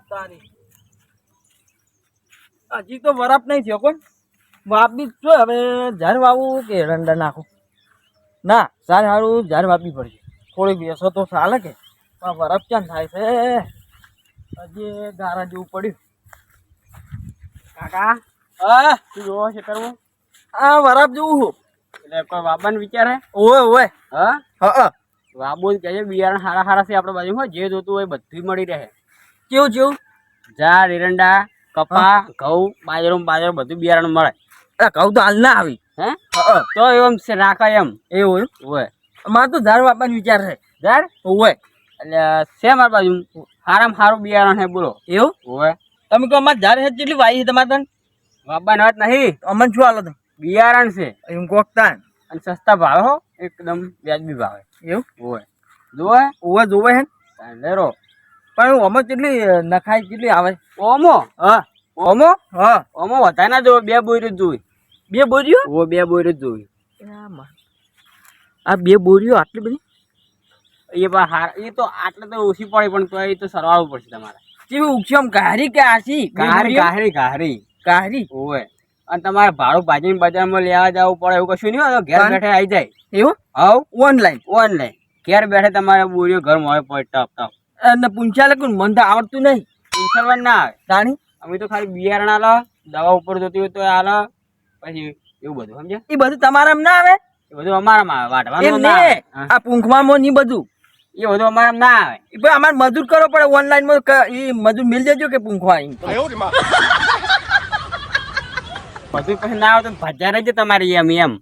તારી હજી તો વરાપ નહીં થયો કોણ વાપી છો હવે ઝાર વાવું કે રંડા નાખું ના ઝાર સારું ઝાર વાપી પડશે થોડીક બેસો તો ચાલે કે પણ વરાપ ક્યાં થાય છે હજી ગારા જેવું પડ્યું કાકા હા શું જોવો છે કરવું આ વરાપ જેવું હું એટલે કોઈ વાબાનો વિચાર હે ઓવે ઓવે હા હા વાબો જ કહે બિયારણ હારા હારા છે આપણા બાજુ હોય જે જોતું હોય બધું મળી રહે કેવું કેવું ઝાડ એરંડા કપા ઘઉં બાજરો બધું બિયારણ મળે કહું તો હાલ ના આવી હે તો એમ છે રાખાય એમ એવું હોય અમારે તો ઝાડ વાપવાનો વિચાર છે ઝાડ ઓવે એટલે છે મારી બાજુ હારામાં સારું બિયારણ હે બોલો એવું હોય તમે કહો અમારે ઝાડ છે કેટલી વાઈ છે તમારે તને વાબાની વાત નહીં અમને શું હાલો તમે બિયારણ છે એમ કોકતા અને સસ્તા ભાવે હો એકદમ વ્યાજબી ભાવે એવું હોય જોવે ઓવે જોવે હે લેરો પણ ઓમાં કેટલી નખાય કેટલી આવે ઓમો હા ઓમો હા ઓમો વધારે ના જોવે બે બોરીઓ જ જોવી બે બોરીઓ ઓ બે બોરીઓ જ જોવી આ બે બોરીઓ આટલી બધી એ પણ હાર એ તો આટલે તો ઓછી પડે પણ તો એ તો સરવાળવું પડશે તમારે કેવી ઉક્ષમ ગારી કે આછી ઘારી ગારી ઓય અને તમારે ભાડું ભાજીને બજારમાં લેવા જવું પડે એવું કશું નહીં હોય ઘેર બેઠે આવી જાય એવું હવ ઓનલાઈન ઘેર બેઠે તમારે બોરીઓ ઘર મળે પડે ટપ અને પૂંછા લખું મને તો આવડતું નહીં ઇન્સરવાન ના આવે તાણી અમે તો ખાલી બિયારણ આલો દવા ઉપર જોતી હોય તો આલો પછી એવું બધું સમજ્યા એ બધું તમારામાં ના આવે એ બધું અમારામાં આવે વાટવાનું ના આવે આ પૂંખવામાં ની બધું એ બધું અમારામાં ના આવે એ ભાઈ અમારે મજૂર કરવો પડે ઓનલાઈન માં એ મજૂર મિલ જજો કે પૂંખવા બધું પછી ના આવે તો ભજા રહેજો તમારી એમ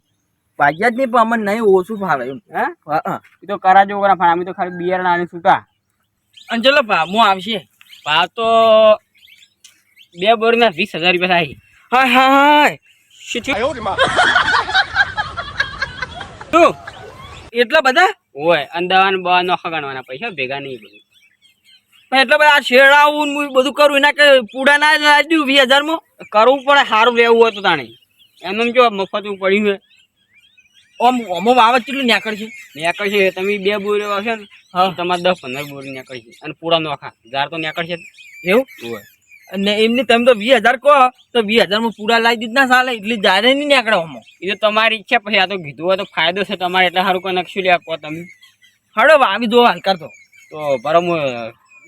ભાગ્યા જ નહીં પણ અમને નહીં ઓછું ફાવે એમ હા એ તો કરાજો કરા પણ અમે તો ખાલી બિયારણ આને છૂટા અને ચલો ભાવ હું આવશે ભાવ તો બે બોરીના 20,000 રૂપિયા થાય હા હા શું થયું શું એટલા બધા હોય અંદાવાન બવા નોખા ગણવાના પૈસા ભેગા નહીં બધું પણ એટલા બધા શેડાવું બધું કરું એના કે પૂડા ના લાવી દઉં 20,000 માં કરવું પડે સારું લેવું હોય તો તાણી એમ જો મફત પડ્યું હોય ઓમો વાવત કેટલું નીકળશે નીકળશે તમે બે બોરીઓ આવશે ને તમારે 10-15 બોરી નીકળશે અને પૂરા નોખા ઝાડ તો નીકળશે એવું હોય અને એમને તમે તો 20,000 કહો તો 20,000 માં પૂરા લાવી દીધ ના ચાલે એટલે જારે નહીં નીકળે ઓમો એ તો તમારી ઈચ્છા પછી આ તો કીધું હોય તો ફાયદો છે તમારે એટલે સારું કોઈ નકશું લે આપો તમે હડો આવી દો હાલ કરતો તો બરાબર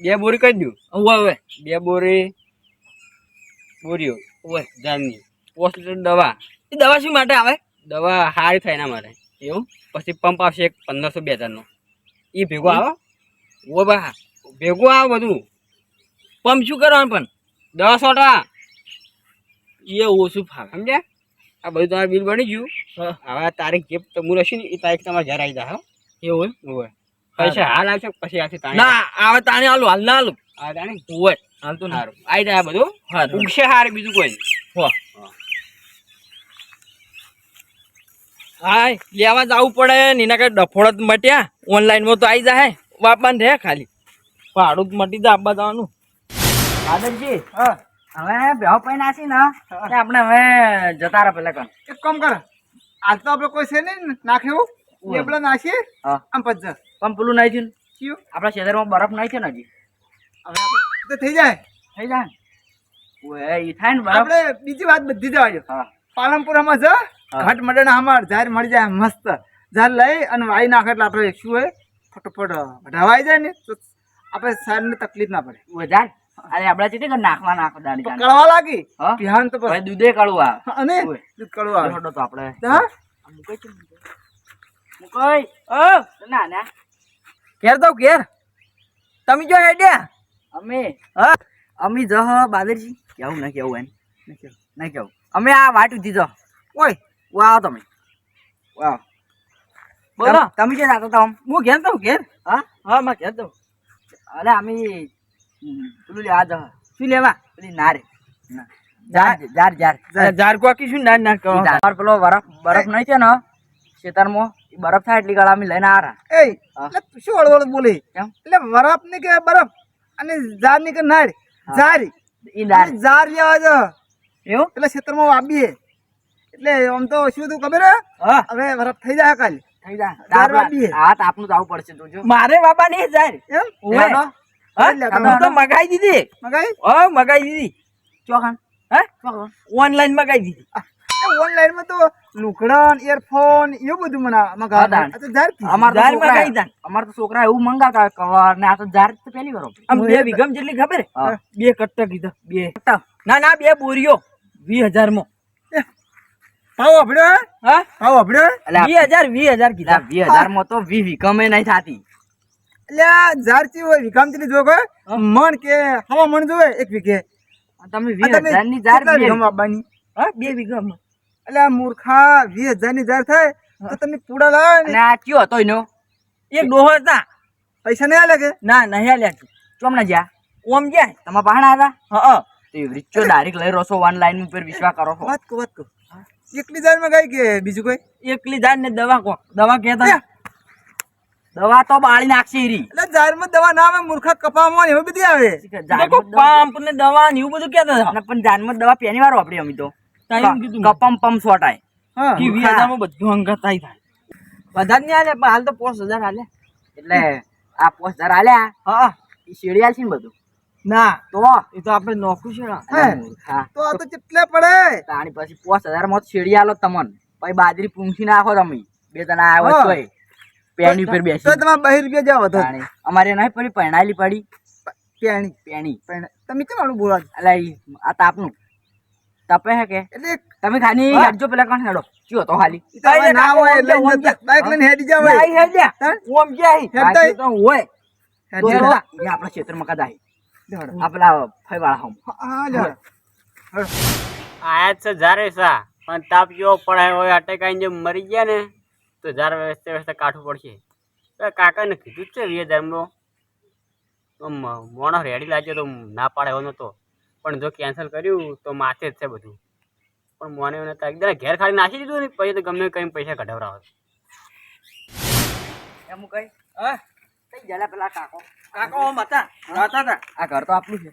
બે બોરી કરી દઉં હવે બે બોરીઓ ઓય ઝાડની 5 લીટર દવા એ દવા શું માટે આવે દવા સારી થાય એના માટે એવું પછી પંપ આવશે 1,500-2,000 નો એ ભેગો આવે ઓ બા ભેગું આવે બધું પંપ શું કરવાનું પણ 10 છોટા એ ઓછું ફાવે સમજ્યા આ બધું તમારે બિલ બની ગયું હવે તારીખ જે તમે રહેશે ને એ તારીખ તમારે ઘરે આવી જાય એવું હોય પૈસા હાલ આવશે પછી આવશે તાણી ના આવે તાણે હાલું હાલ ના હાલું આ તાણી હોય હાલ તો સારું આવી જાય બધું ઉગશે હારે બીજું કોઈ નહીં હા લેવા જવું પડે ને એના કઈ ડફોડ મટ્યા ઓનલાઈનમાં તો આવી જાય વાપવાનું રહે ખાલી ભાડું મટી જાય આપવા જવાનું આદરજી હવે બેહો પૈ નાસી ને આપણે હવે જતા રહે પેલા કણ એક કામ કર આજ તો આપણે કોઈ છે નહીં નાખ્યું લેબડા નાખીએ આમ પજ્જા પણ પેલું નહીં થયું કયું આપણા શહેરમાં બરફ નહીં છે ને હજી હવે આપણે તો થઈ જાય થઈ જાય ઓય ઈ થાય ને બરફ આપણે બીજી વાત બધી જવા દો હા પાલનપુરમાં જ ઘટ મડણ અમાર ઝાર મળી જાય મસ્ત ઝાર લઈ અને વાઈ નાખે એટલે આપણે શું હોય ફટોફટ ઢવાઈ જાય ને તો આપણે શરીરને તકલીફ ના પડે ઓય જાય અરે આપડા ચીટી કે નાખવા નાખો દાડી જાન કળવા લાગી હા પીહાન તો ભાઈ દૂધે કાળું આવે અને ઓય દૂધ કળવા આવે છોડો તો આપણે હા મુકઈ ના ના ઘેર દઉં ઘેર તમે જો હેડ્યા અમે હા અમે જહ બાદરજી કેવું ના કેવું એમ નહીં કેવું અમે આ વાટ ઉધી જ ઓય વાવ તમે વાવ બોલો તમે જે જાતો તા હું ઘેર દઉં ઘેર હા હા માં ઘેર દઉં અરે અમે પેલું લેવા જહ શું લેવા પેલી નારે જાર જાર જાર ઝાર કોકી શું ના ના કહો જાર પેલો બરફ નહીં છે ને ખેતરમાં એ બરફ થાય એટલી ગાળા અમે લઈને આ રહ્યા એ એટલે તું શું હળવળ બોલી કેમ એટલે બરફ ની કે બરફ અને ઝાર ની કે નાળ ઝારી ઈ દાર ઝાર લેવા જો એવું એટલે ક્ષેત્રમાં વાવીએ એટલે આમ તો શું તું ખબર હે હા હવે બરફ થઈ જાય કાલે થઈ જાય દાર વાવીએ હા તો આપનું જવું પડશે તું જો મારે બાબા નહીં જાય એમ ઓય હા લેતા હું તો મગાઈ દીધી મગાઈ હા મગાઈ દીધી ચોખાન હા ચોખાન ઓનલાઈન મગાઈ દીધી ઓનલાઈન માં તો લુકડા ઇયરફોન એવું બધું મને મગાવે દાન. આ તો જાર કી. અમાર તો જાર છોકરા મગાઈ તા. અમાર તો છોકરા એવું મંગાતા કવર ને આ તો જાર તો પહેલી વાર વાપરી. આમ 2 વીઘમ જેટલી ખબર હે? હા. 2 કટ્ટા કીધા 2 ના ના 2 બોરીઓ 20000 માં ભાવ આપડ્યો હે? હા ભાવ આપડ્યો હે? એટલે આ 20000 કીધા 20,000 માં તો 20 વીઘમે નહીં થાતી. એટલે આ જાર ચી હોય વિકામ ચીલી જો કે મણ કે હવા મણ જોવે એક વીઘે તમે આ તમે 20,000 ની જાર કેટલા બે વીઘામાં આપવાની? હા 2 વીઘામાં એટલે આ મૂર્ખા 20,000 ની જાર થાય તો તમે પૂડા લાવો અને ને આ કયો હતો એનો એક ડોહો હતા પૈસા નહીં આલે કે ના નહીં આલ્યા ચોમના જ્યાં ઓમ જાય તમારા પાહણા હતા હા તો એ રીચો ડાયરેક્ટ લઈ રહ્યો છો ઓનલાઈન ઉપર વિશ્વાસ કરો છો. વાત કહો એકલી જાર માં ગાય કે બીજું કોઈ એકલી જાન ને દવા કો દવા કહેતા દવા તો બાળી નાખશે ઈ રી. એટલે જાર માં દવા ના આવે મૂર્ખા કપામાં ને એવું બધી આવે દેખો પંપ ને દવા ને એવું બધું કહેતા હતા અને પણ જાનમાં દવા પહેલી વાર વાપરી અમે તો ટાઈમ કીધું કપમ પમ સોટાય હા કે 20000 માં બધું અંગતાઈ થાય બધા જ નહીં આલે પણ હાલ તો 5000 આલે એટલે આ 5000 આલ્યા હા ઈ શેડી આલશે ને બધું ના તો એ તો આપણે નોખું છે ને હે. હા તો આ તો કેટલે પડે તાણી પછી 5000 માં તો શેડી આલો તમન પછી બાજરી પૂંખી નાખો તમે બે જણા આવ્યો હા. તોય પેણી ઉપર તો બેસી તમારે 2 રૂપિયા જાવ હતો તાણી અમારે નહીં પડી પહેણાયેલી પડી પેણી પેણી પણ તમે કેમ આવું બોલા છો? એટલે ઈ આ તાપનું તપે હે કે એટલે તમે ખાલી હા. હેડજો પેલા કોણ હેડો ચિયો તો ખાલી ઈ તો હવે ના હોય એટલે ઓમ જા. બાઈક લઈને હેડી જાવ આઈ હે જા હા? ઓમ જાય હેડતા બાકી તો હોય તો હેડી હેડો. જાવ. ઈ આપણા ક્ષેત્રમાં કદાય લેવડો. આ પેલા ફઈવાળા હમ હા લેવડો. આયા જ છે જારે સા પણ તાપ જેવો પડાય હોય અટકાઈને જે મરી ગયા ને તો જાર વ્યવસ્થા વ્યવસ્થા કાઠું પડશે તો કાકાને કીધું જ છે 20,000 તો મોણો રેડી લાગ્યો તો ના પાડે એવો નતો પણ જો કેન્સલ કર્યું તો માથે જ છે બધું પણ મોને એવું નતા એકદમ ઘેર ખાલી નાખી દીધું ને પછી તો ગમે કઈ પૈસા કઢાવરાવે એમ કઈ હા કઈ જલા પેલા કાકો કાકા ઓમ હતા હતા હતા આ ઘર તો આપણું છે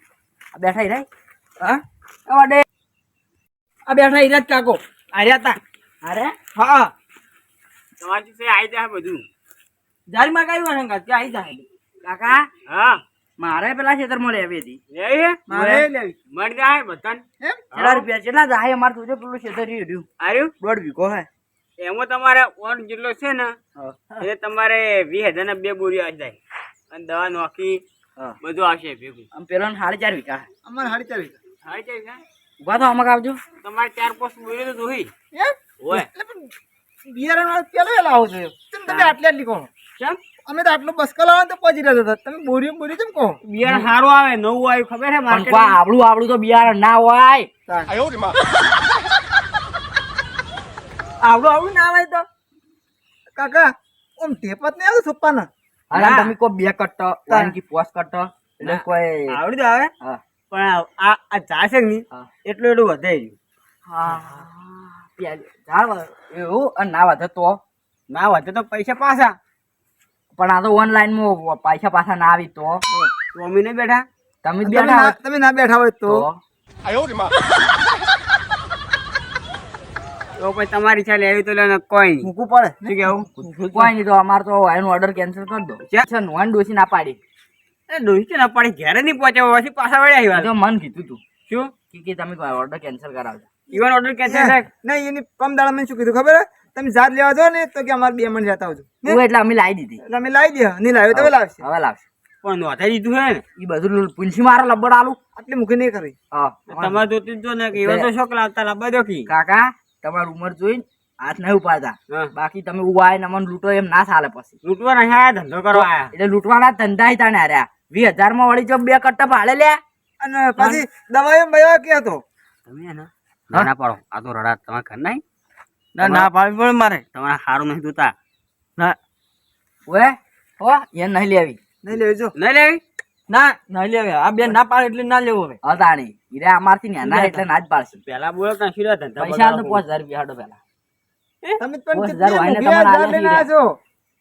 આ બેઠા ઈ રહી હા વાડે આ બેઠા ઈરાજ કાકો આર્યા હતા અરે હા તમારી પાસે આવી જાય બધું જારી માં કઈ વાંધો કે આઈ જાય કાકા હા મારે પેલા ખેતરમાં લેવી હતી લેવી મારે લેવી મળી જાય બધાને એમ કેટલા રૂપિયા કેટલા જાય અમારે તું પેલું ખેતર રહ્યું આર્યું 1.5 વીઘો હે એમાં તમારે ઓન જેટલો છે ને હા. એ તમારે 20,000 ના 2 બોરીઓ આવી જાય અને દવા નોખી હા. બધું આવશે ભેગું આમ પેલો 4.5 વીઘા હે. અમારે હાડી ચાલી આવી જાય ને? ઉભા તો આમાં આવજો તમારે 4-5 બોરીઓ તો જોઈ એમ હોય એટલે પણ બિયારણ વાળો પેલો વેલા આવો છો કેમ તમે આટલી આટલી કહો કેમ અમે તો આટલો બસકા લાવો તો પહોંચી રહ્યા હતા તમે બોરીઓ બોરી કેમ કહો બિયારણ સારું આવે નવું આવ્યું ખબર છે પણ માર્કેટ કોઈ આવડું તો બિયારણ ના હોય આવડું આવડું ના આવે તો કાકા ઓમ ટેપત નહીં આવતું સોપાના અરે ના. તમે કોઈ 2 કટ્ટ વાન કી પોસ કટ્ટ એટલે ના. કોઈ આવડી તો આવે હા પણ આ ચા છે ને હા. એટલું એટલું વધે રહ્યું હા એવું અને ના વધે તો ના વધે તો પૈસા પાછા પણ આ તો ઓનલાઈન માં પૈસા પાછા ના આવી તો તો અમે નહીં બેઠા તમે જ તમે બેઠા હોત તમે ના બેઠા હોય તો તો તો પછી તમારી ઈચ્છા લેવી તો લે કોઈ નહીં મૂકવું પડે શું કેવું કોઈ નહીં તો અમારે તો એનો ઓર્ડર કેન્સલ કરી દો છે નોન ડોસી ના પાડી એ ડોસી છે ને પાડી ઘેરે નહીં પહોંચ્યા પછી પાછા વળ્યા એ તો મન કીધું તું શું કે તમે ઓર્ડર કેન્સલ કરાવજો ઈવન ઓર્ડર કેન્સલ થાય નહીં એની કમ દાડા મેં શું કીધું ખબર હે? તમે જાત લેવા જાઓ ને તો કે અમારે 2 મણ જતા આવજો એવું એટલે અમે લાવી દીધી એટલે અમે લાવી દે નહીં લાવ્યો તો લાવશે હવે લાવશે પણ નોંધાઈ દીધું હે ને એ બધું પૂંછી મારો લબ્બડ આલું આટલી મૂકી નહીં કરી હા તમારે જોતી જ જો ને કે એવા તો શોખ લાવતા લાવવા દો કી કાકા તમારી ઉંમર જોઈને હાથ નહીં ઉપાડતા હા. બાકી તમે ઉભા આવીને અમને લૂંટો એમ ના ચાલે પછી લૂંટવા નહીં આયા ધંધો કરવા આયા એટલે લૂંટવાના ધંધા ય તાણે હાર્યા 20,000 માં વળી જો 2 કટ્ટા ભાડે લે અને પછી દવાઈ બવા કે હતો તમે હે ને ના પાડો આ તો રડા તમારે ઘર નહીં ના ના પાડવી પડે મારે તમારે સારું નહીં જોતા ના ઓએ હો એ નહીં લેવી નહીં લેવી જો નહીં લેવી ના ના લેવે આ બેન ના પાડે એટલે ના લેવો હવે હા તાણી હીરે અમારથી નાના એટલે ના જ પાડશે પેલા બોલો ત્યાં શીરા ધંધા પૈસા તો બગાડો. 5,000 રૂપિયા હાડો પેલા તમે પણ 50,000 કેટલી વાયને મૂકી તમારે આલે આ જાત લઈને આવ્યા છો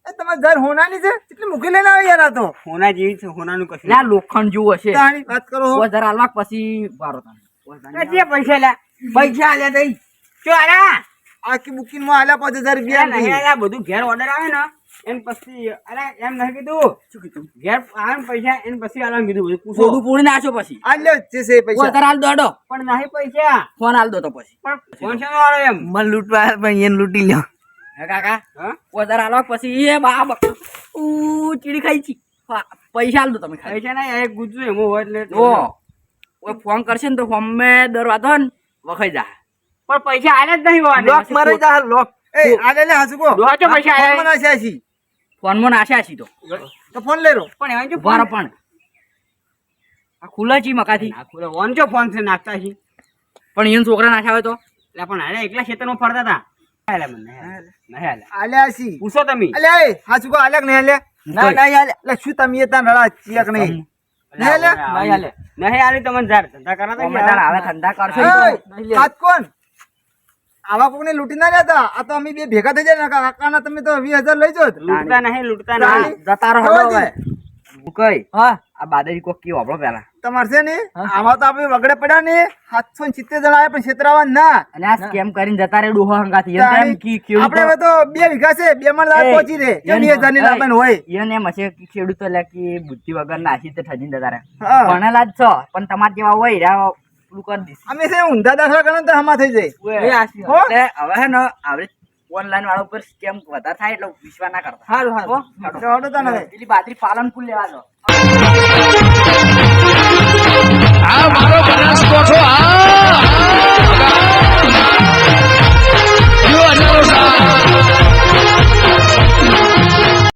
એ તમારે ઘર હોનાની છે કેટલી મૂકી લઈને આવી યાર આ તો હોના જેવી છે હોનાનું કશું એટલે આ લોખંડ જેવું હશે તાણી વાત કરો હો. 5,000 આલવા પછી વારો તાણી જે પૈસા લે પૈસા આલ્યા તઈ ચો આલા આખી બુકિંગ માં આલ્યા 5,000 રૂપિયા નહીં આલ્યા બધું ઘેર ઓર્ડર આવે ને એન પછી અરે એમ નહીં કીધું શું કીધું ઘેર આવે ને પૈસા એને પછી આલવાનું કીધું બધું પૂછો સોડું પૂરી નાખો પછી આ લ્યો જે છે એ પૈસા વધારે હાલ દો હેડો. પણ નહીં પૈસા ફોન હાલ દો તો પછી પણ ફોન છે વાળો એમ મને લૂંટવા પણ એને લૂંટી લ્યો હે કાકા હા વધારે હાલો પછી એ બા ચીડી ખાઈ છી પૈસા હાલ દો તમે ખાલી પૈસા નહીં એક ગુજરું એમ હોય એટલે જો ઓય ફોન કરશે ને તો ફોન મેં દરવાજો ને વખાઈ જા પણ પૈસા આલે જ નહીં હોવા લોક મારે જા લોક એ આ લે હાસુકો દોહા ચો પૈસા આયા? ફોન આશા છી ફોનમાં નાશા છી તો ફોન લેરો પણ એમાં જો ઉભા રહો પણ આ ખુલ્લા છી મકાથી નાખો ઓન ચો ફોન છે નાખતા છે પણ એને છોકરા નાખ્યા હોય તો એટલે પણ આને એકલા ખેતરમાં ફરતા હતા હાલે મને નહીં હાલે આલ્યા છી પૂછો તમે અલ્યા એ હાસુકો આલ્યા કે નહીં આલ્યા ના, નહીં આલ્યા એટલે શું તમે એ તાન રડા ચિયા કે નહીં નહીં આલ્યા નહીં હાલે નહીં હાલે તમને ઝાડ ધંધા કરા અમે તાર હવે ધંધા કરશો ઈ તો. એય, હાથ કોણ આવા કોકને લૂંટી ના જતા આ તો અમે બે ભેગા થઈ જાય ને કાકાના તમે તો 20,000 લઈ જો લૂંટતા નહીં લૂંટતા હા, નહીં જતા રહો હવે હવે કઈ હા આ બાદરી કોક કેવો આપણો પેલા તમારે છે ને આમાં તો આપણે વગડે પડ્યા ને 770 જણા આવ્યા પણ છેતરાવા ના અને આ સ્કેમ કરીને જતા રે ડોહો હંગાથી એમ તેમ કી આપણે હવે ખેડૂતો તો 2 વીઘા છે 2 માં લાખ એ, પહોંચી રે એમ 20,000 ની લાભન હોય એને એમ હશે કે ખેડૂતો લે કે બુદ્ધિ વગર નાસી તે ઠજીને જતા રહે હા. ભણેલા જ છો પણ તમારે જેવા હોય રહ્યા પેલું કરી દીધું અમે છે ઊંધા દાખલા ગણો તો હમા થઈ જાય એ આશી હો? એટલે હવે હે ને આપણે ઓનલાઈન વાળા ઉપર સ્કેમ વધારે થાય એટલે વિશ્વાસ ના કરતા સારું સારું હો? તો હડો તાન હવે. પેલી બાજરી પાલનપુર લેવા દો